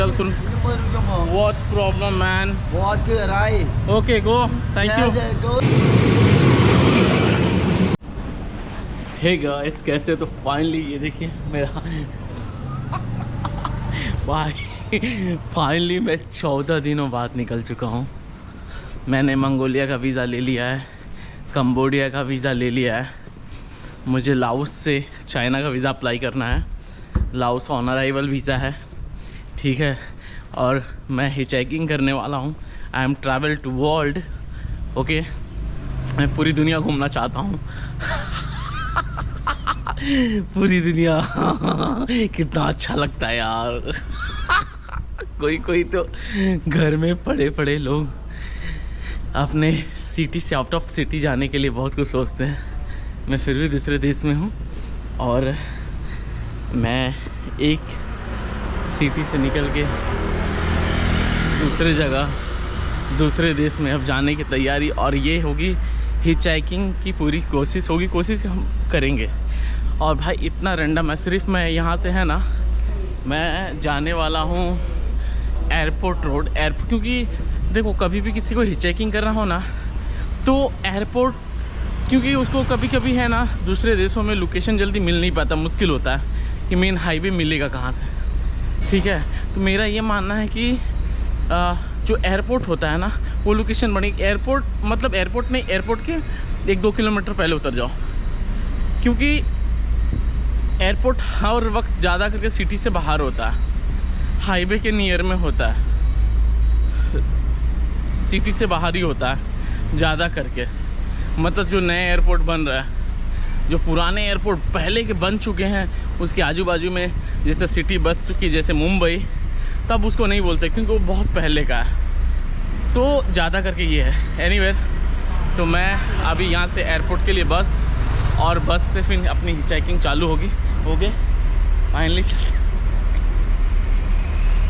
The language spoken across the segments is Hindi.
चल तुम What problem man วอดคืออะไร Okay go thank you Hey guys कैसे हो? तो फाइनली ये देखिए मेरा भाई फाइनली मैं 14 दिनों बाद निकल चुका हूँ। मैंने मंगोलिया का वीज़ा ले लिया है, कंबोडिया का वीज़ा ले लिया है, मुझे लाओस से चाइना का वीज़ा अप्लाई करना है। लाओस ऑन अराइवल वीज़ा है, ठीक है। और मैं हिचहाइकिंग करने वाला हूँ। I am travel to world, okay. मैं पूरी दुनिया घूमना चाहता हूँ पूरी दुनिया कितना अच्छा लगता है यार कोई कोई तो घर में पड़े पड़े लोग अपने सिटी से आउट ऑफ सिटी जाने के लिए बहुत कुछ सोचते हैं। मैं फिर भी दूसरे देश में हूँ और मैं एक सिटी से निकल के दूसरे जगह दूसरे देश में अब जाने की तैयारी, और ये होगी हिचहाइकिंग की पूरी कोशिश होगी, कोशिश हम करेंगे। और भाई इतना रैंडम है, सिर्फ मैं यहाँ से है ना, मैं जाने वाला हूँ एयरपोर्ट रोड एयरपोर्ट, क्योंकि देखो कभी भी किसी को हिचहाइकिंग करना हो ना तो एयरपोर्ट, क्योंकि उसको कभी कभी है ना दूसरे देशों में लोकेशन जल्दी मिल नहीं पाता, मुश्किल होता है कि मेन हाईवे मिलेगा कहाँ से, ठीक है। तो मेरा ये मानना है कि जो एयरपोर्ट होता है ना वो लोकेशन बनी, एयरपोर्ट मतलब एयरपोर्ट नहीं, एयरपोर्ट के 1-2 किलोमीटर पहले उतर जाओ, क्योंकि एयरपोर्ट हर वक्त ज़्यादा करके सिटी से बाहर होता है, हाईवे के नियर में होता है, सिटी से बाहर ही होता है ज़्यादा करके। मतलब जो नए एयरपोर्ट बन रहा है, जो पुराने एयरपोर्ट पहले के बन चुके हैं उसके आजू बाजू में जैसे सिटी बस चुकी, जैसे मुंबई, तब उसको नहीं बोल सकते क्योंकि वो बहुत पहले का है। तो ज़्यादा करके ये है। एनीवे, तो मैं अभी यहाँ से एयरपोर्ट के लिए बस, और बस से फिर अपनी हिचहाइकिंग चालू होगी। ओके फाइनली चलते।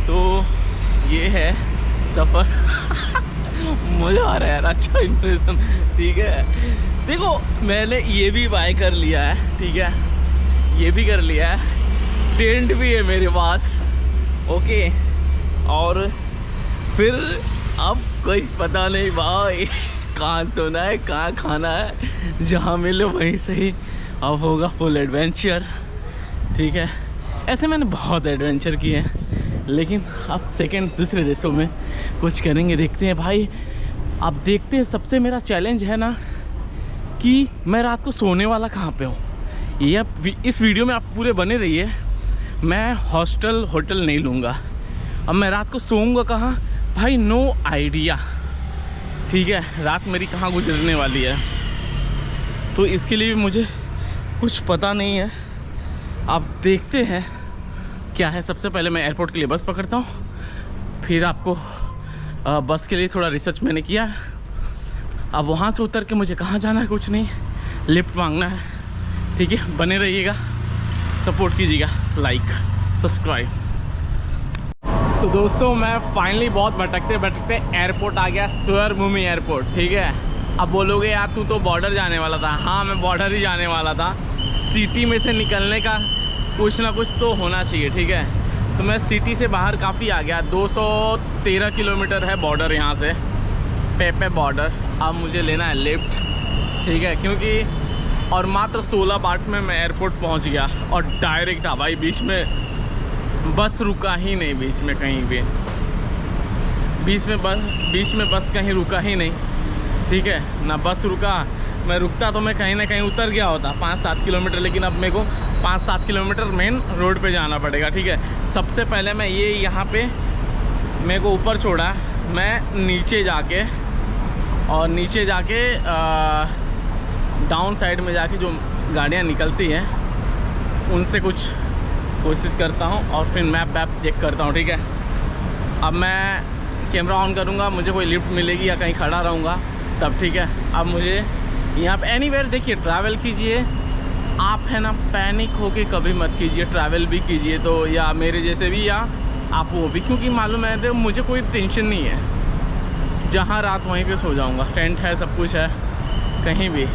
तो ये है सफ़र मज़ा आ रहा है यार, अच्छा इंप्रेशन, ठीक है। देखो मैंने ये भी बाय कर लिया है, ठीक है, ये भी कर लिया है, टेंट भी है मेरे पास, ओके। और फिर अब कोई पता नहीं भाई कहाँ सोना है, कहाँ खाना है, जहाँ मिले वहीं सही। अब होगा फुल एडवेंचर, ठीक है। ऐसे मैंने बहुत एडवेंचर किए हैं, लेकिन अब दूसरे देशों में कुछ करेंगे, देखते हैं भाई। अब देखते हैं, सबसे मेरा चैलेंज है ना कि मैं रात को सोने वाला कहाँ पे हूँ। ये अब इस वीडियो में आप पूरे बने रहिए। मैं हॉस्टल होटल नहीं लूँगा। अब मैं रात को सोऊंगा कहाँ भाई, नो आइडिया, ठीक है। रात मेरी कहाँ गुजरने वाली है, तो इसके लिए मुझे कुछ पता नहीं है। अब देखते हैं क्या है। सबसे पहले मैं एयरपोर्ट के लिए बस पकड़ता हूँ, फिर आपको बस के लिए थोड़ा रिसर्च मैंने किया। अब वहाँ से उतर के मुझे कहाँ जाना है, कुछ नहीं, लिफ्ट मांगना है, ठीक है। बने रहिएगा, सपोर्ट कीजिएगा, लाइक सब्सक्राइब। तो दोस्तों मैं फाइनली बहुत भटकते भटकते एयरपोर्ट आ गया, सुवरभूमि एयरपोर्ट, ठीक है। अब बोलोगे यार तू तो बॉर्डर जाने वाला था। हाँ मैं बॉर्डर ही जाने वाला था। सिटी में से निकलने का कुछ ना कुछ तो होना चाहिए, ठीक है। तो मैं सिटी से बाहर काफ़ी आ गया, 213 किलोमीटर है बॉर्डर यहाँ से, पे बॉर्डर। अब मुझे लेना है लिफ्ट, ठीक है, क्योंकि और मात्र 16 बाट में मैं एयरपोर्ट पहुँच गया, और डायरेक्ट था भाई, बीच में बस रुका ही नहीं, बीच में कहीं भी, बीच में बस कहीं रुका ही नहीं, ठीक है ना। बस रुका, मैं रुकता तो मैं कहीं ना कहीं उतर गया होता 5-7 किलोमीटर, लेकिन अब मेरे को 5-7 किलोमीटर मेन रोड पे जाना पड़ेगा, ठीक है। सबसे पहले मैं ये यहाँ पे मेरे को ऊपर छोड़ा, मैं नीचे जाके डाउन साइड में जाके जो गाड़ियाँ निकलती हैं उनसे कुछ कोशिश करता हूँ, और फिर मैप चेक करता हूँ, ठीक है। अब मैं कैमरा ऑन करूँगा, मुझे कोई लिफ्ट मिलेगी या कहीं खड़ा रहूँगा तब, ठीक है। अब मुझे यहाँ पे एनीवेयर, देखिए ट्रैवल कीजिए आप, है ना, पैनिक होके कभी मत कीजिए। ट्रैवल भी कीजिए तो, या मेरे जैसे भी, या आप वो भी, क्योंकि मालूम है देखो मुझे कोई टेंशन नहीं है, जहाँ रात वहीं पे सो जाऊँगा, टेंट है, सब कुछ है, कहीं भी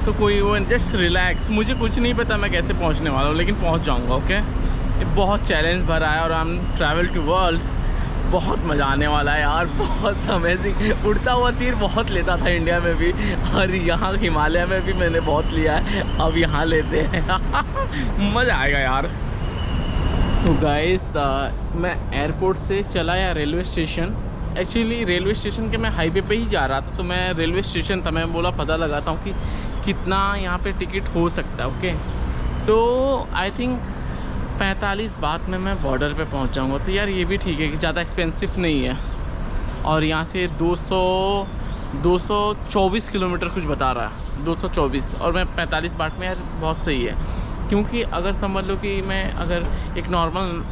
तो कोई वो जस्ट रिलैक्स। मुझे कुछ नहीं पता मैं कैसे पहुंचने वाला हूँ, लेकिन पहुंच जाऊंगा, ओके। बहुत चैलेंज भरा है और हम ट्रैवल टू वर्ल्ड, बहुत मज़ा आने वाला है यार, बहुत अमेजिंग। उड़ता हुआ तीर बहुत लेता था इंडिया में भी, और यहाँ हिमालय में भी मैंने बहुत लिया है, अब यहाँ लेते हैं। मज़ा आएगा यार। तो गाइस मैं एयरपोर्ट से चला या railway station, actually railway station के मैं हाईवे पे ही जा रहा था, तो मैं रेलवे स्टेशन था, मैं बोला पता लगाता हूँ कि कितना यहाँ पे टिकट हो सकता है। ओके, तो आई थिंक 45 बात में मैं बॉर्डर पे पहुँच जाऊँगा। तो यार ये भी ठीक है कि ज़्यादा एक्सपेंसिव नहीं है, और यहाँ से 224 किलोमीटर कुछ बता रहा है, 224, और मैं 45 बात में, यार बहुत सही है। क्योंकि अगर समझ लो कि मैं अगर एक नॉर्मल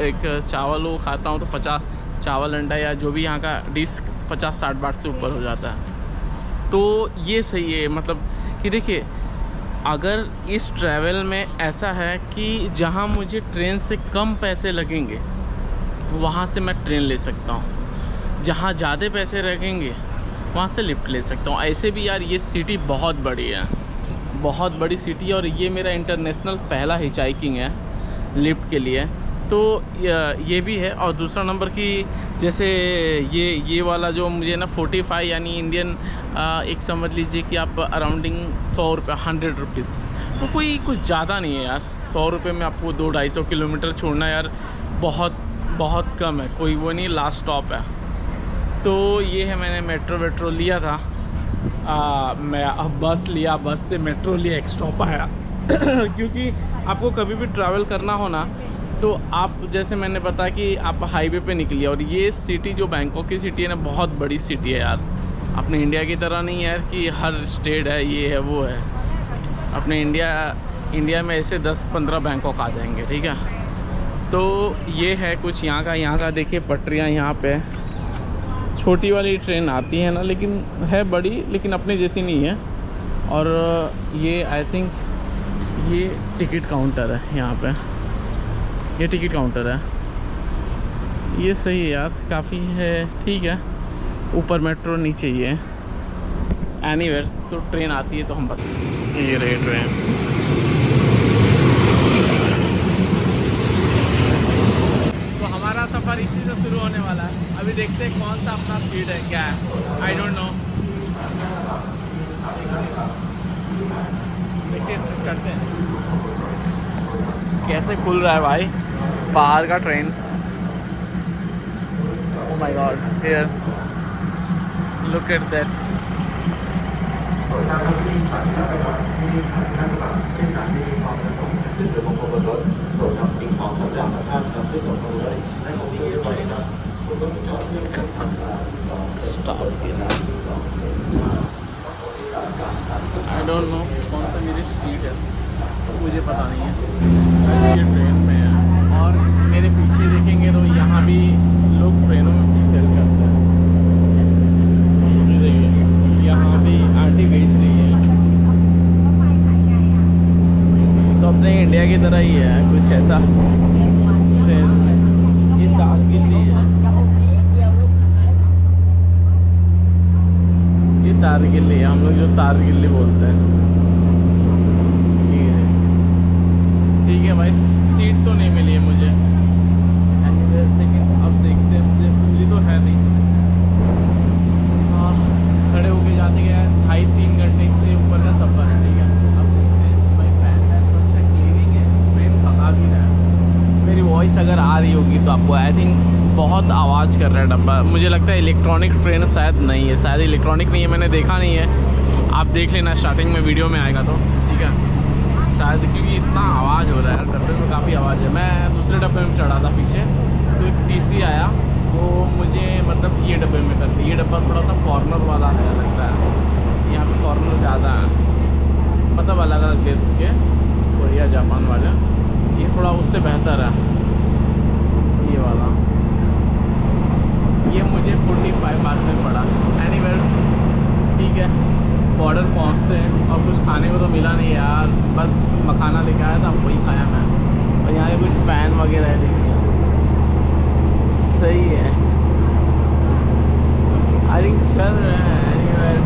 एक चावल वो खाता हूँ तो 50 चावल अंडा या जो भी यहाँ का डिश 50-60 बात से ऊपर हो जाता है। तो ये सही है, मतलब कि देखिए अगर इस ट्रैवल में ऐसा है कि जहाँ मुझे ट्रेन से कम पैसे लगेंगे वहाँ से मैं ट्रेन ले सकता हूँ, जहाँ ज़्यादा पैसे लगेंगे वहाँ से लिफ्ट ले सकता हूँ। ऐसे भी यार ये सिटी बहुत बड़ी है, बहुत बड़ी सिटी, और ये मेरा इंटरनेशनल पहला हिचाइकिंग है लिफ्ट के लिए, तो ये भी है। और दूसरा नंबर कि जैसे ये वाला जो मुझे ना 45 यानी इंडियन एक समझ लीजिए कि आप अराउंडिंग 100 रुपये, 100 रुपीज़, तो कोई कुछ ज़्यादा नहीं है यार। 100 रुपये में आपको 200-250 किलोमीटर छोड़ना यार बहुत बहुत कम है, कोई वो नहीं, लास्ट स्टॉप है। तो ये है, मैंने मेट्रो लिया था, मैं अब बस लिया, बस से मेट्रो लिया, एक स्टॉप आया। क्योंकि आपको कभी भी ट्रैवल करना हो ना, तो आप जैसे मैंने बताया कि आप हाईवे पे निकलिए, और ये सिटी जो बैंकॉक की सिटी है ना, बहुत बड़ी सिटी है यार, अपने इंडिया की तरह नहीं है यार कि हर स्टेट है, ये है वो है। अपने इंडिया में ऐसे 10-15 बैंकॉक आ जाएंगे, ठीक है। तो ये है कुछ यहाँ का देखिए, पटरियाँ यहाँ पे, छोटी वाली ट्रेन आती है ना, लेकिन है बड़ी, लेकिन अपने जैसी नहीं है। और ये आई थिंक ये टिकट काउंटर है, यहाँ पे ये टिकट काउंटर है, ये सही है यार, काफ़ी है, ठीक है। ऊपर मेट्रो, नीचे ये एनीवेयर, तो ट्रेन आती है तो हम बता, ये रही ट्रेन। तो हमारा सफ़र इसी से शुरू होने वाला है, अभी देखते हैं कौन सा अपना स्पीड है, क्या है, आई डोंट नो। देखिए करते हैं कैसे खुल रहा है भाई बाहर का train. Oh my God, here look at that. I don't know कौन सा मेरी सीट है, मुझे पता नहीं है। ये ट्रेन में है, और मेरे पीछे देखेंगे तो यहाँ भी लोग ट्रेनों में भी सेल करते हैं। देखिए यहाँ भी आंटी बेच रही है, तो अपने इंडिया की तरह ही है कुछ ऐसा ट्रेन में। ये तारगिल्ली है, ये तारगिल्ली है, हम लोग जो तारगिल्ली बोलते हैं। ठीक है भाई, सीट तो नहीं मिली है मुझे, लेकिन अब देखते हैं, मुझे मिली तो है नहीं। खड़े होके जाते गए 2.5-3 घंटे से ऊपर का सफ़र है, ठीक है। अब देखते हैं भाई, फैन तो अच्छा क्लीनिंग है, ट्रेन भगा भी रहा है। मेरी वॉइस अगर आ रही होगी तो आपको आई थिंक बहुत आवाज़ कर रहा है डब्बा, मुझे लगता है इलेक्ट्रॉनिक ट्रेन शायद नहीं है, शायद इलेक्ट्रॉनिक नहीं है, मैंने देखा नहीं है, आप देख लेना स्टार्टिंग में वीडियो में आएगा तो, ठीक है। शायद क्योंकि इतना आवाज़ हो रहा है डब्बे में, काफ़ी आवाज़ है। मैं दूसरे डब्बे में चढ़ा था पीछे, तो एक टीसी आया, वो मुझे मतलब ये डब्बे में कर दी। ये डब्बा थोड़ा सा फॉरनर वाला है लगता है, यहाँ पे फॉरनर ज़्यादा है, मतलब अलग अलग देश के, कोरिया जापान वाले। ये थोड़ा उससे बेहतर है ये वाला। ये मुझे 45 बाद में पड़ा। एनीवेयर ठीक है, बॉर्डर पहुंचते हैं, और कुछ खाने को तो मिला नहीं यार, बस मखाना लेके आया था, वही खाया मैं। और यहाँ पे कुछ फ़ैन वगैरह है, देखिए सही है, आई थिंक चल रहे हैं। एनीवेयर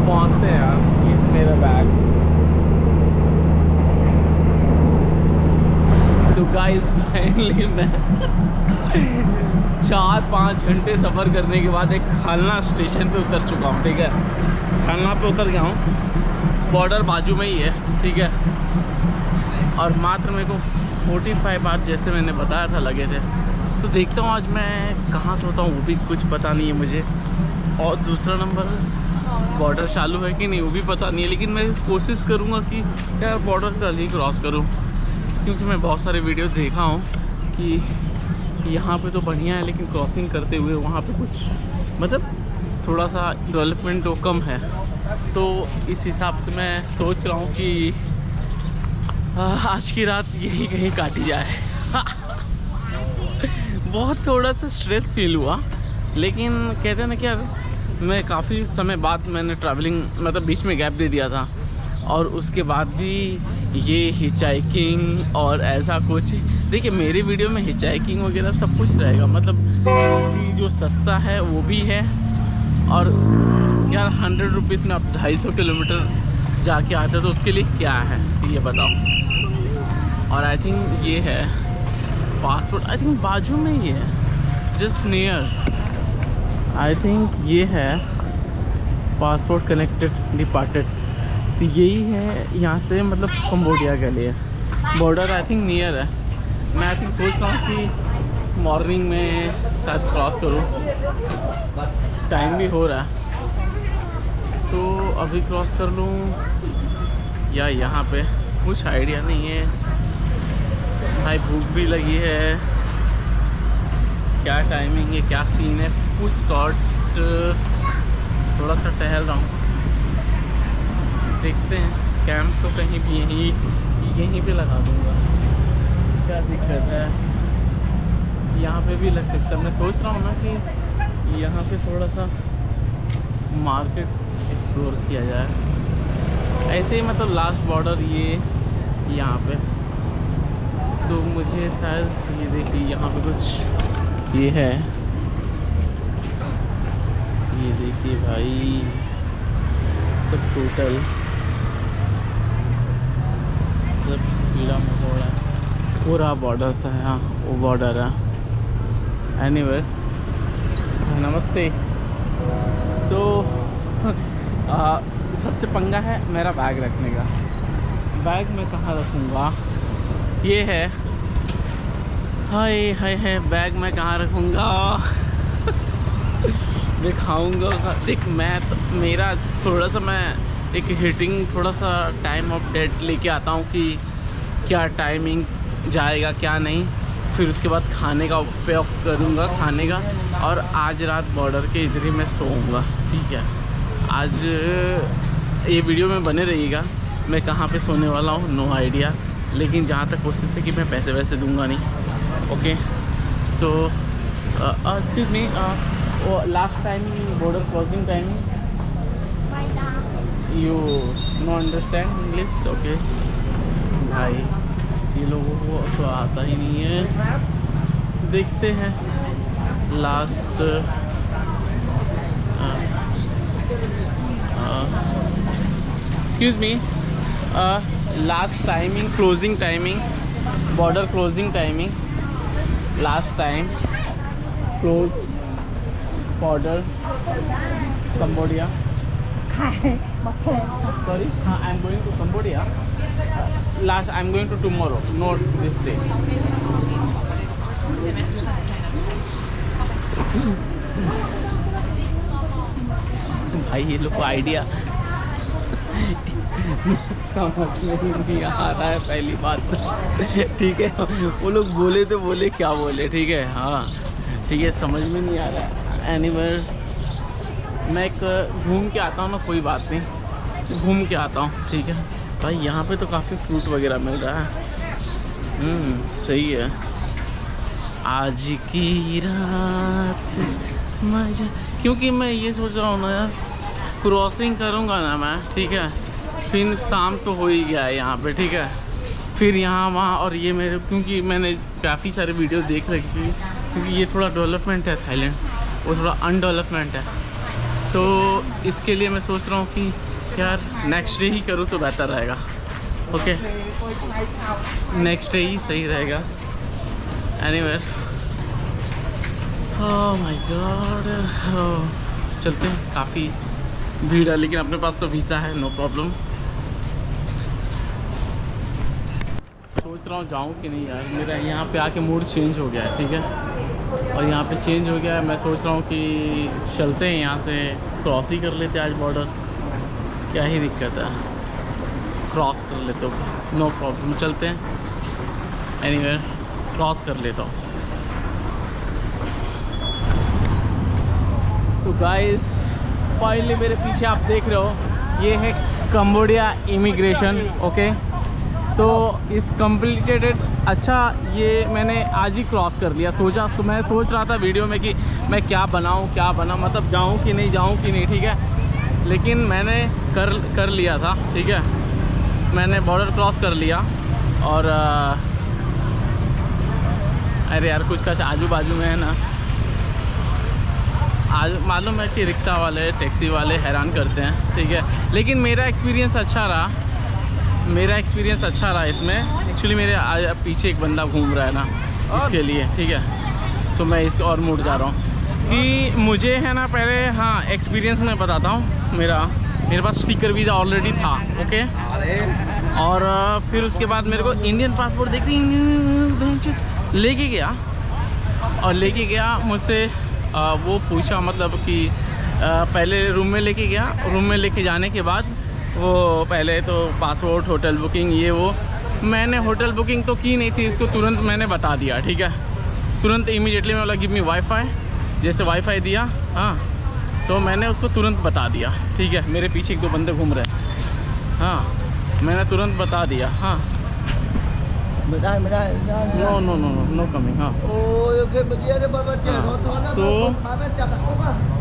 पहुँचते हैं यार, प्लीज़ मेरा बैग। तो गाइस 4-5 घंटे सफ़र करने के बाद एक खालना स्टेशन पे उतर चुका हूँ, ठीक है। खालना पे उतर गया हूँ, बॉर्डर बाजू में ही है, ठीक है। और मात्र मेरे को 45 आवर जैसे मैंने बताया था लगे थे। तो देखता हूँ आज मैं कहाँ से होता हूँ, वो भी कुछ पता नहीं है मुझे। और दूसरा नंबर, बॉर्डर चालू है कि नहीं वो भी पता नहीं है, लेकिन मैं कोशिश करूँगा कि यार बॉर्डर कल ही क्रॉस करूँ, क्योंकि मैं बहुत सारे वीडियो देखा हूँ कि यहाँ पे तो बढ़िया है, लेकिन क्रॉसिंग करते हुए वहाँ पे कुछ मतलब थोड़ा सा डेवलपमेंट तो कम है। तो इस हिसाब से मैं सोच रहा हूँ कि आज की रात यही कहीं काटी जाए। बहुत थोड़ा सा स्ट्रेस फील हुआ, लेकिन कहते हैं ना कि यार मैं काफ़ी समय बाद मैंने ट्रैवलिंग मतलब बीच में गैप दे दिया था, और उसके बाद भी ये हिचाइकिंग और ऐसा कुछ। देखिए मेरी वीडियो में हिचाइकिंग वगैरह सब कुछ रहेगा, मतलब कि जो सस्ता है वो भी है। और यार 100 रुपीज़ में आप 250 किलोमीटर जाके आते हो तो उसके लिए क्या है ये बताओ। और आई थिंक ये है पासपोर्ट, आई थिंक बाजू में ही है, जस्ट नियर। आई थिंक ये है पासपोर्ट कनेक्टेड डिपार्टेड, तो यही है यहाँ से मतलब कंबोडिया के लिए। बॉर्डर आई थिंक नियर है। मैं आई थिंक सोच रहा हूँ कि मॉर्निंग में शायद क्रॉस करूँ, टाइम भी हो रहा है तो अभी क्रॉस कर लूँ या यहाँ पे, कुछ आइडिया नहीं है भाई। भूख भी लगी है, क्या टाइमिंग है क्या सीन है, कुछ शॉर्ट थोड़ा सा टहल रहा हूँ, देखते हैं। कैंप तो कहीं भी यहीं पे लगा दूँगा, क्या दिक्कत है, यहाँ पे भी लग सकता है। मैं सोच रहा हूँ ना कि यहाँ पे थोड़ा सा मार्केट एक्सप्लोर किया जाए, ऐसे ही मतलब लास्ट बॉर्डर ये यहाँ पे। तो मुझे शायद ये देखिए यहाँ पे कुछ ये है, ये देखिए भाई सब टोटल सब कीड़ा मकोड़ा पूरा बॉर्डर सा है। हाँ वो बॉर्डर है। एनीवे नमस्ते। तो सबसे पंगा है मेरा बैग रखने का। बैग मैं कहाँ रखूँगा, ये है, हाय हाय है, बैग मैं कहाँ रखूँगा दिखाऊँगा। देख मैं तो मेरा थोड़ा सा मैं एक हिटिंग थोड़ा सा टाइम ऑफ डेट लेके आता हूँ कि क्या टाइमिंग जाएगा क्या नहीं, फिर उसके बाद खाने का उपयोग करूँगा खाने का। और आज रात बॉर्डर के इधर ही मैं सोऊंगा, ठीक है। आज ये वीडियो में बने रहिएगा, मैं कहाँ पे सोने वाला हूँ नो आइडिया, लेकिन जहाँ तक कोशिश है कि मैं पैसे वैसे दूंगा नहीं, ओके। तो excuse me, last time border crossing timing you know understand English, okay. भाई ये लोगों को तो आता ही नहीं है, देखते हैं। Last excuse me, last timing closing timing border closing timing last time close border Cambodia. Sorry, I am going to Cambodia. Last I am going to tomorrow, not this day. भाई ये लोग को आइडिया समझ में नहीं आ रहा है पहली बात, ठीक है। वो लोग बोले तो बोले क्या बोले, ठीक है, हाँ ठीक है, समझ में नहीं आ रहा है। एनीवेयर मैं एक घूम के आता हूँ ना, कोई बात नहीं, घूम के आता हूँ, ठीक है। भाई यहाँ पे तो काफ़ी फ्रूट वगैरह मिल रहा है, सही है। आज की रात मजा, क्योंकि मैं ये सोच रहा हूँ ना यार, क्रॉसिंग करूँगा ना मैं, ठीक है, फिर शाम तो हो ही गया है यहाँ पे, ठीक है। फिर यहाँ वहाँ और ये मेरे, क्योंकि मैंने काफ़ी सारे वीडियो देख रखी थी, क्योंकि ये थोड़ा डेवलपमेंट है थाईलैंड, वो थोड़ा अनडेवलपमेंट है, तो इसके लिए मैं सोच रहा हूँ कि यार नेक्स्ट डे ही करूँ तो बेहतर रहेगा, ओके। नेक्स्ट डे ही सही रहेगा। Anywhere oh my God. चलते हैं, काफ़ी भीड़ है लेकिन अपने पास तो वीज़ा है, नो प्रॉब्लम। सोच रहा हूँ जाऊँ कि नहीं यार, मेरा यहाँ पे आके मूड चेंज हो गया है, ठीक है। और यहाँ पे चेंज हो गया है, मैं सोच रहा हूँ कि चलते हैं यहाँ से, क्रॉस ही कर लेते हैं आज बॉर्डर, क्या ही दिक्कत है, क्रॉस कर लेते हो, नो प्रॉब्लम, चलते हैं। एनीवेयर क्रॉस कर लेता हूँ। तो गाइस फाइनली मेरे पीछे आप देख रहे हो, ये है कंबोडिया इमिग्रेशन, ओके। तो इस कम्प्लीटेड, अच्छा ये मैंने आज ही क्रॉस कर लिया। मैं सोच रहा था वीडियो में कि मैं क्या बनाऊँ, मतलब जाऊँ कि नहीं जाऊँ कि नहीं, ठीक है। लेकिन मैंने कर लिया था, ठीक है। मैंने बॉर्डर क्रॉस कर लिया और अरे यार कुछ आजू बाजू में है ना, आज मालूम है कि रिक्शा वाले, टैक्सी वाले हैरान करते हैं, ठीक है। लेकिन मेरा एक्सपीरियंस अच्छा रहा इसमें। एक्चुअली मेरे पीछे एक बंदा घूम रहा है ना, इसके लिए, ठीक है। तो मैं इस और मुड़ जा रहा हूँ कि मुझे है ना, पहले हाँ एक्सपीरियंस मैं बताता हूँ। मेरे पास स्टिकर वीज़ा ऑलरेडी था, ओके। और फिर उसके बाद मेरे को इंडियन पासपोर्ट लेके गया मुझसे। वो पूछा, मतलब कि पहले रूम में लेके जाने के बाद वो पहले तो पासपोर्ट, होटल बुकिंग, ये वो। मैंने होटल बुकिंग तो की नहीं थी, इसको तुरंत मैंने बता दिया, ठीक है। तुरंत इमीडिएटली मैं बोला गिव मी वाईफाई, जैसे वाईफाई दिया, हाँ, तो मैंने उसको तुरंत बता दिया, ठीक है। मेरे पीछे एक दो बंदे घूम रहे हैं, हाँ, मैंने तुरंत बता दिया, हाँ। नो कमिंग, हाँ।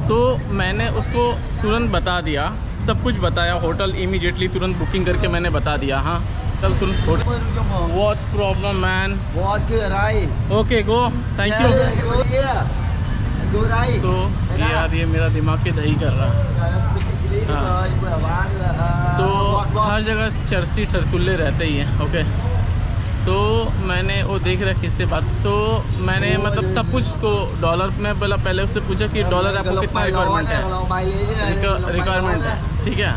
तो मैंने उसको तुरंत बता दिया, सब कुछ बताया, होटल इमीडिएटली तुरंत बुकिंग करके मैंने बता दिया, हाँ। कल तुरंत what problem man, okay go, thank you. तो यार ये मेरा दिमाग की दही कर रहा है, हाँ। तो हर जगह चरसी ठरकुल्ले रहते ही हैं, ओके। तो मैंने वो देख रहा किससे बात, तो मैंने मतलब सब कुछ उसको डॉलर में बोला, पहले उससे पूछा कि डॉलर आपको कितना रिक्वायरमेंट है, ठीक है,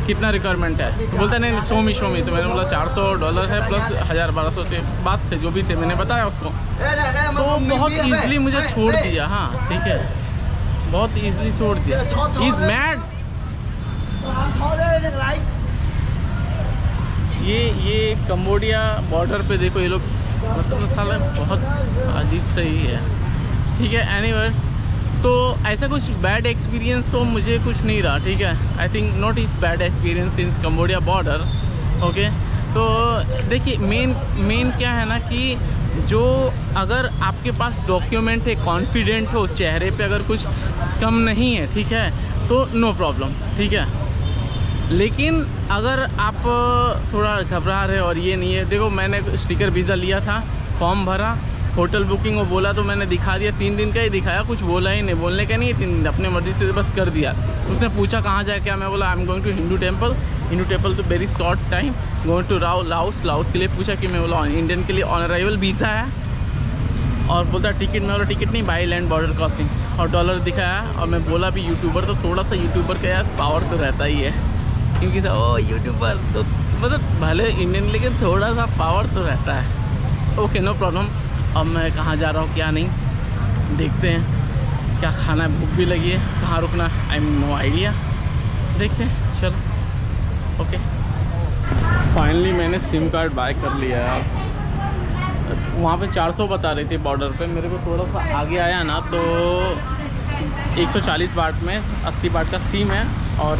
कितना रिक्वायरमेंट है। तो बोलता नहीं शो मी। तो मैंने बोला $400 है प्लस 1000-1200 के बात थे, जो भी थे मैंने बताया उसको। तो बहुत ईजिली मुझे छोड़ दिया, हाँ, ठीक है, बहुत ईजिली छोड़ दिया। He is mad. ये कंबोडिया बॉर्डर पे देखो, ये लोग मतलब साला बहुत अजीब सही है, ठीक है। एनीवेयर, तो ऐसा कुछ बैड एक्सपीरियंस तो मुझे कुछ नहीं रहा, ठीक है। I think not is bad experience in Cambodia border, okay. तो देखिए मेन क्या है ना कि जो अगर आपके पास डॉक्यूमेंट है, कॉन्फिडेंट हो, चेहरे पे अगर कुछ कम नहीं है, ठीक है, तो नो प्रॉब्लम, ठीक है। लेकिन अगर आप थोड़ा घबरा रहे और ये नहीं है, देखो मैंने स्टिकर वीज़ा लिया था, फॉर्म भरा, होटल बुकिंग वो बोला तो मैंने दिखा दिया, 3 दिन का ही दिखाया, कुछ बोला ही नहीं, बोलने का नहीं, 3 दिन अपने मर्ज़ी से बस कर दिया। उसने पूछा कहाँ जाए क्या, मैं बोला I am going to Hindu temple तो very short time, going to Laos के लिए पूछा कि मैं बोला इंडियन के लिए ऑन अराइवल वीज़ा है, और बोलता टिकट, मैं बोला टिकट नहीं, बाई लैंड बॉर्डर क्रॉसिंग, और डॉलर दिखाया। और मैं बोला भी यूट्यूबर, तो थोड़ा सा यूट्यूबर का यार पावर तो रहता ही है, क्योंकि ओ यूट्यूबर तो मतलब भले इंडियन, लेकिन थोड़ा सा पावर तो रहता है। Okay no problem. अब मैं कहाँ जा रहा हूँ क्या नहीं, देखते हैं क्या खाना है, भूख भी लगी है, कहाँ रुकना आई एम नो आइडिया, देखते हैं, चलो ओके। फाइनली मैंने सिम कार्ड बाय कर लिया यार। वहाँ पे 400 बता रही थी बॉर्डर पे, मेरे को थोड़ा सा आगे आया ना तो 140 बाट में 80 बाट का सिम है, और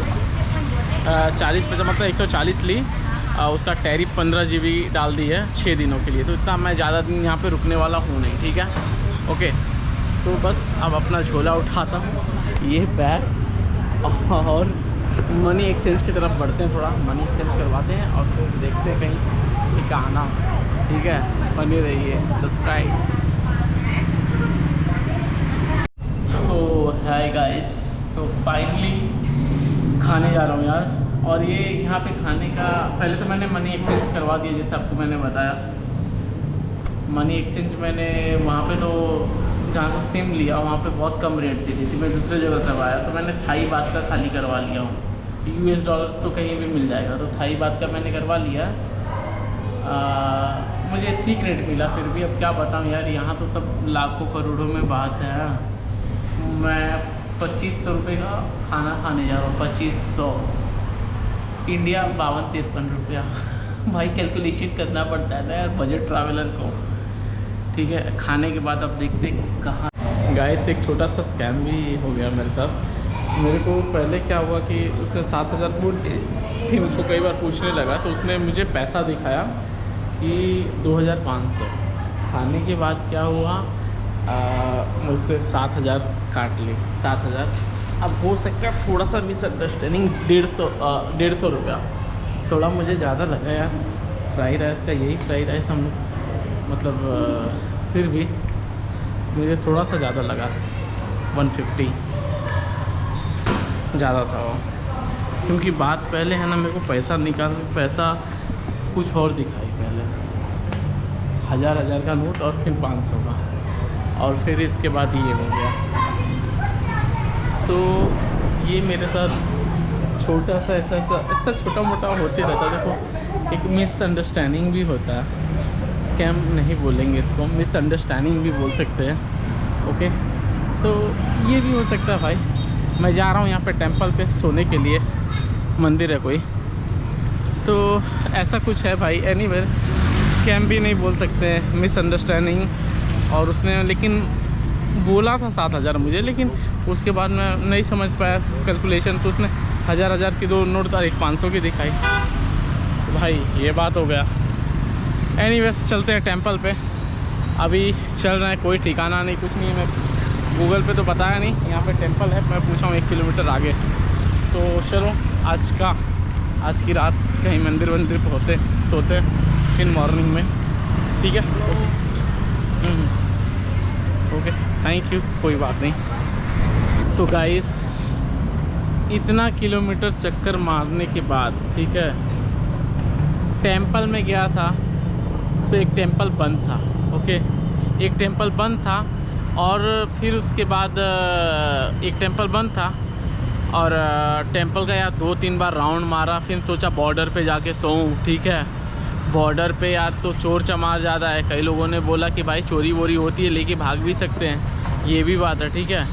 40-50 मतलब 140 ली, उसका टैरिफ 15 GB डाल दी है 6 दिनों के लिए। तो इतना मैं ज़्यादा दिन यहाँ पे रुकने वाला हूँ नहीं, ठीक है, ओके। तो बस अब अपना झोला उठाता हूँ, ये बैग, और मनी एक्सचेंज की तरफ बढ़ते हैं, थोड़ा मनी एक्सचेंज करवाते हैं और फिर देखते हैं कहीं कि कहाँ ना, ठीक है। बने रहिए, सब्सक्राइब। तो हाय गाइस, तो फाइनली खाने जा रहा हूँ यार। और ये यहाँ पे खाने का, पहले तो मैंने मनी एक्सचेंज करवा दिया जैसे आपको मैंने बताया। मनी एक्सचेंज मैंने वहाँ पे तो जहाँ से सिम लिया वहाँ पे बहुत कम रेट दे रही थी। मैं दूसरे जगह करवाया तो मैंने थाई बात का खाली करवा लिया हूँ। US डॉलर तो कहीं भी मिल जाएगा, तो थाई बात का मैंने करवा लिया। मुझे ठीक रेट मिला, फिर भी अब क्या बताऊँ यार, यहाँ तो सब लाखों करोड़ों में बात है। मैं 2500 रुपये का खाना खाने जा रहा हूँ, 2500, इंडिया 52-53 रुपया। भाई कैलकुलेशन करना पड़ता है ना यार बजट ट्रैवलर को। ठीक है, खाने के बाद अब देखते कहाँ। गाइस एक छोटा सा स्कैम भी हो गया मेरे साथ। मेरे को पहले क्या हुआ कि उसने 7000 बोल के, फिर उसको कई बार पूछने लगा तो उसने मुझे पैसा दिखाया कि 2500। खाने के बाद क्या हुआ, मुझसे 7000 काट ली, 7000। अब हो सकता है थोड़ा सा मिसअंडरस्टैंडिंग, 150 रुपया थोड़ा मुझे ज़्यादा लगा यार। फ्राइड राइस का यही फ्राइड राइस हम मतलब फिर भी मुझे थोड़ा सा ज़्यादा लगा, 150 ज़्यादा था वो। क्योंकि बात पहले है ना, मेरे को पैसा कुछ और दिखाई पहले, 1000 का नोट और फिर 500 का, और फिर इसके बाद ये हो गया। तो ये मेरे साथ छोटा सा ऐसा छोटा मोटा होते रहता है। देखो एक मिसअंडरस्टैंडिंग भी होता है, स्कैम नहीं बोलेंगे इसको, मिसअंडरस्टैंडिंग भी बोल सकते हैं। ओके, तो ये भी हो सकता है भाई। मैं जा रहा हूँ यहाँ पे टेंपल पे सोने के लिए, मंदिर है कोई, तो ऐसा कुछ है भाई। एनीवेयर स्कैम भी नहीं बोल सकते हैं, मिसअंडरस्टैंडिंग। और उसने लेकिन बोला था 7000 मुझे, लेकिन उसके बाद मैं नहीं समझ पाया कैलकुलेशन, तो उसने 1000 की 2 नोट और एक 500 की दिखाई। तो भाई ये बात हो गया। एनीवे चलते हैं टेंपल पे, अभी चल रहे हैं, कोई ठिकाना नहीं, कुछ नहीं। मैं गूगल पे तो बताया नहीं, यहाँ पे टेंपल है, मैं पूछा हूँ 1 किलोमीटर आगे। तो चलो आज की रात कहीं मंदिर पे सोते फिर मॉर्निंग में, ठीक है। ओके, थैंक यू, कोई बात नहीं। तो गाइस इतना किलोमीटर चक्कर मारने के बाद, ठीक है, टेंपल में गया था तो एक टेंपल बंद था। ओके, एक टेंपल बंद था, और फिर उसके बाद एक टेंपल बंद था, और टेंपल का यार 2-3 बार राउंड मारा। फिर सोचा बॉर्डर पे जाके सोऊं, ठीक है। बॉर्डर पे यार तो चोर चमार ज़्यादा है, कई लोगों ने बोला कि भाई चोरी वोरी होती है, लेके भाग भी सकते हैं, ये भी बात है, ठीक है।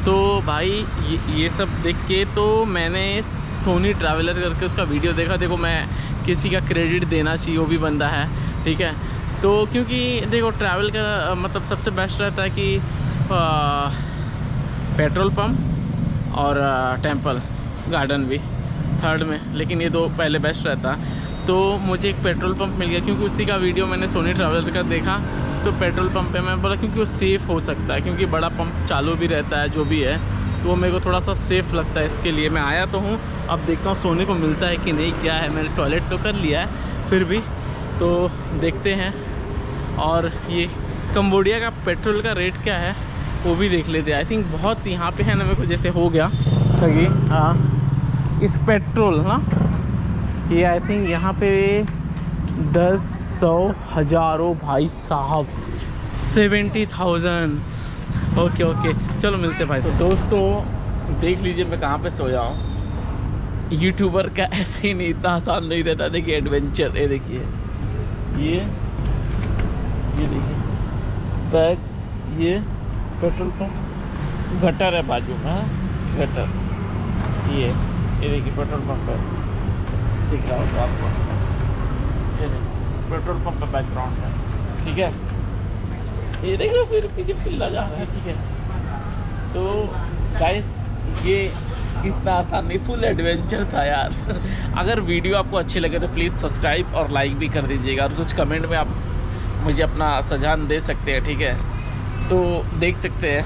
तो भाई ये सब देख के तो मैंने सोनी ट्रैवलर करके उसका वीडियो देखा। देखो मैं किसी का क्रेडिट देना चाहिए, वो भी बंदा है, ठीक है। तो क्योंकि देखो ट्रैवल का मतलब सबसे बेस्ट रहता है कि पेट्रोल पंप और टेंपल गार्डन भी थर्ड में, लेकिन ये 2 पहले बेस्ट रहता। तो मुझे एक पेट्रोल पंप मिल गया, क्योंकि उसी का वीडियो मैंने सोनी ट्रैवलर का देखा। तो पेट्रोल पंप पे मैं बोला, क्योंकि वो सेफ़ हो सकता है, क्योंकि बड़ा पंप चालू भी रहता है जो भी है, तो वो मेरे को थोड़ा सा सेफ़ लगता है। इसके लिए मैं आया तो हूँ, अब देखता हूँ सोने को मिलता है कि नहीं, क्या है। मैंने टॉयलेट तो कर लिया है फिर भी, तो देखते हैं। और ये कंबोडिया का पेट्रोल का रेट क्या है वो भी देख लेते हैं। आई थिंक बहुत यहाँ पे है ना, मेरे को जैसे हो गया ठगी। हाँ, इस पेट्रोल ना, ये आई थिंक यहाँ पे 10, 100, हज़ारों भाई साहब, 70,000। ओके, चलो मिलते भाई साहब। दोस्तों देख लीजिए मैं कहाँ पे सोया हूँ। यूट्यूबर का ऐसे ही नहीं, इतना आसान नहीं रहता। देखिए एडवेंचर, ये देखिए, ये देखिए बैग, ये पेट्रोल पंप, गटर है बाजू में, गटर, ये देखिए पेट्रोल पंप है, दिख रहा होगा आपको, ये देखिए पेट्रोल पंप का बैकग्राउंड है, ठीक है। ये देखो फिर पीछे पिल्ला जा रहा है, ठीक है। तो गाइस ये इतना आसान नहीं, फुल एडवेंचर था यार। अगर वीडियो आपको अच्छी लगे तो प्लीज़ सब्सक्राइब और लाइक भी कर दीजिएगा, और कुछ कमेंट में आप मुझे अपना सुझाव दे सकते हैं, ठीक है। तो देख सकते हैं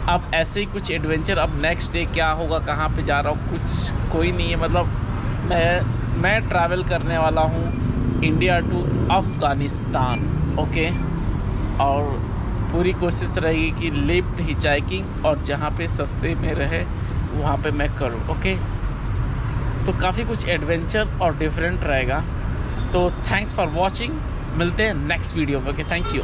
आप ऐसे ही कुछ एडवेंचर। अब नेक्स्ट डे क्या होगा, कहाँ पे जा रहा हूँ, कुछ कोई नहीं है। मतलब मैं ट्रैवल करने वाला हूँ इंडिया टू अफ़गानिस्तान, ओके। और पूरी कोशिश रहेगी कि लिफ्ट हिचाइकिंग और जहाँ पे सस्ते में रहे वहाँ पे मैं करूँ, ओके। तो काफ़ी कुछ एडवेंचर और डिफरेंट रहेगा। तो थैंक्स फॉर वॉचिंग, मिलते हैं नेक्स्ट वीडियो पे, ओके। Thank you.